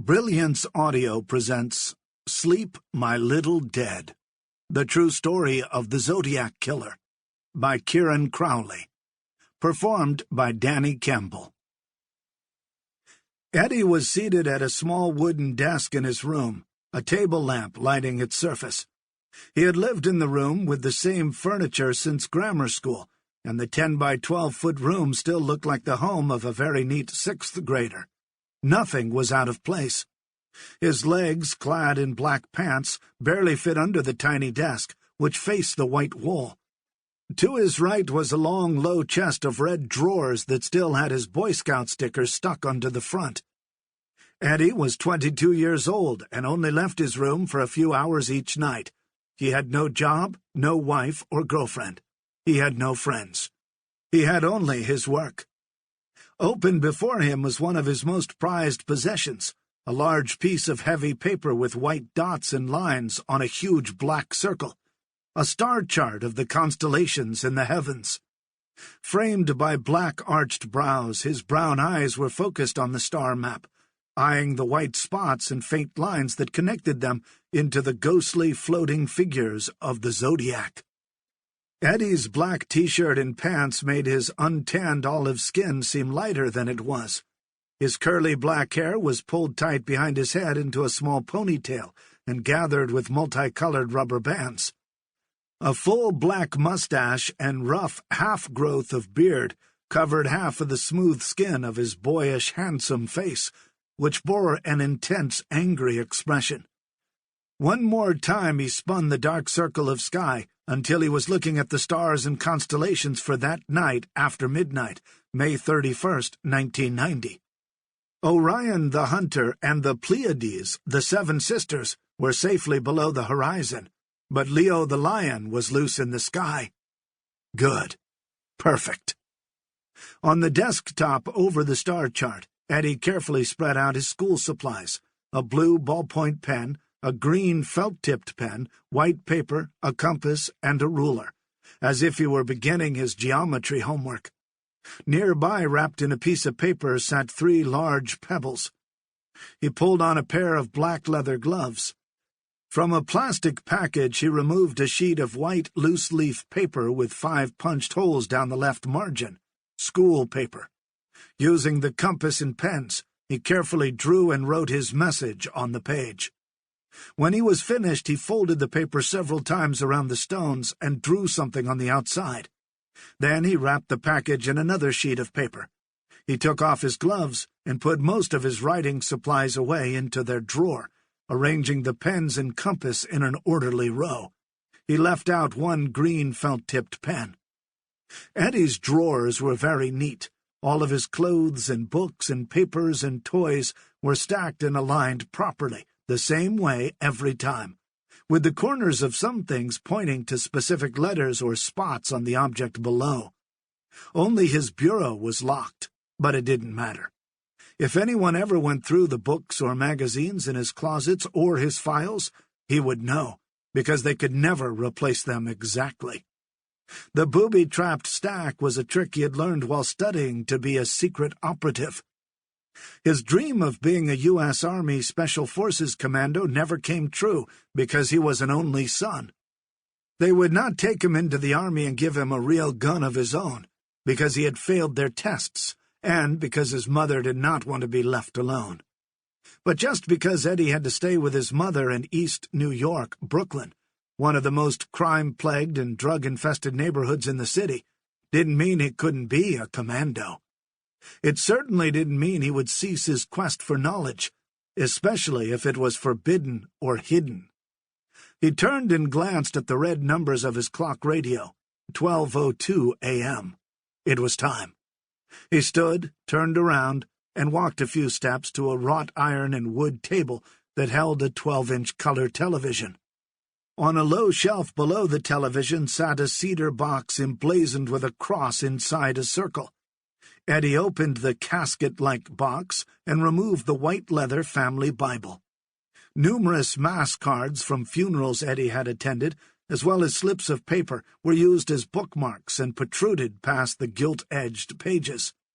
Brilliance Audio presents Sleep, My Little Dead, The True Story of the Zodiac Killer, by Kieran Crowley, performed by Danny Campbell. Eddie was seated at a small wooden desk in his room, a table lamp lighting its surface. He had lived in the room with the same furniture since grammar school, and the 10-by-12-foot room still looked like the home of a very neat sixth grader. Nothing was out of place. His legs, clad in black pants, barely fit under the tiny desk, which faced the white wall. To his right was a long, low chest of red drawers that still had his Boy Scout stickers stuck onto the front. Eddie was 22 years old and only left his room for a few hours each night. He had no job, no wife or girlfriend. He had no friends. He had only his work. Open before him was one of his most prized possessions, a large piece of heavy paper with white dots and lines on a huge black circle, a star chart of the constellations in the heavens. Framed by black arched brows, his brown eyes were focused on the star map, eyeing the white spots and faint lines that connected them into the ghostly floating figures of the Zodiac. Eddie's black t-shirt and pants made his untanned olive skin seem lighter than it was. His curly black hair was pulled tight behind his head into a small ponytail and gathered with multicolored rubber bands. A full black mustache and rough half-growth of beard covered half of the smooth skin of his boyish, handsome face, which bore an intense, angry expression. One more time he spun the dark circle of sky until he was looking at the stars and constellations for that night after midnight, May 31st, 1990. Orion the Hunter and the Pleiades, the Seven Sisters, were safely below the horizon, but Leo the Lion was loose in the sky. Good. Perfect. On the desktop over the star chart, Eddie carefully spread out his school supplies, a blue ballpoint pen, a green felt-tipped pen, white paper, a compass, and a ruler, as if he were beginning his geometry homework. Nearby, wrapped in a piece of paper, sat 3 large pebbles. He pulled on a pair of black leather gloves. From a plastic package he removed a sheet of white loose-leaf paper with 5 punched holes down the left margin. School paper. Using the compass and pens, he carefully drew and wrote his message on the page. When he was finished, he folded the paper several times around the stones and drew something on the outside. Then he wrapped the package in another sheet of paper. He took off his gloves and put most of his writing supplies away into their drawer, arranging the pens and compass in an orderly row. He left out one green felt-tipped pen. Eddie's drawers were very neat. All of his clothes and books and papers and toys were stacked and aligned properly, the same way every time, with the corners of some things pointing to specific letters or spots on the object below. Only his bureau was locked, but it didn't matter. If anyone ever went through the books or magazines in his closets or his files, he would know, because they could never replace them exactly. The booby-trapped stack was a trick he had learned while studying to be a secret operative. His dream of being a U.S. Army Special Forces commando never came true because he was an only son. They would not take him into the Army and give him a real gun of his own because he had failed their tests and because his mother did not want to be left alone. But just because Eddie had to stay with his mother in East New York, Brooklyn, one of the most crime-plagued and drug-infested neighborhoods in the city, didn't mean he couldn't be a commando. It certainly didn't mean he would cease his quest for knowledge, especially if it was forbidden or hidden. He turned and glanced at the red numbers of his clock radio, 12:02 a.m. It was time. He stood, turned around, and walked a few steps to a wrought iron and wood table that held a 12-inch color television. On a low shelf below the television sat a cedar box emblazoned with a cross inside a circle. Eddie opened the casket-like box and removed the white leather family Bible. Numerous mass cards from funerals Eddie had attended, as well as slips of paper, were used as bookmarks and protruded past the gilt-edged pages.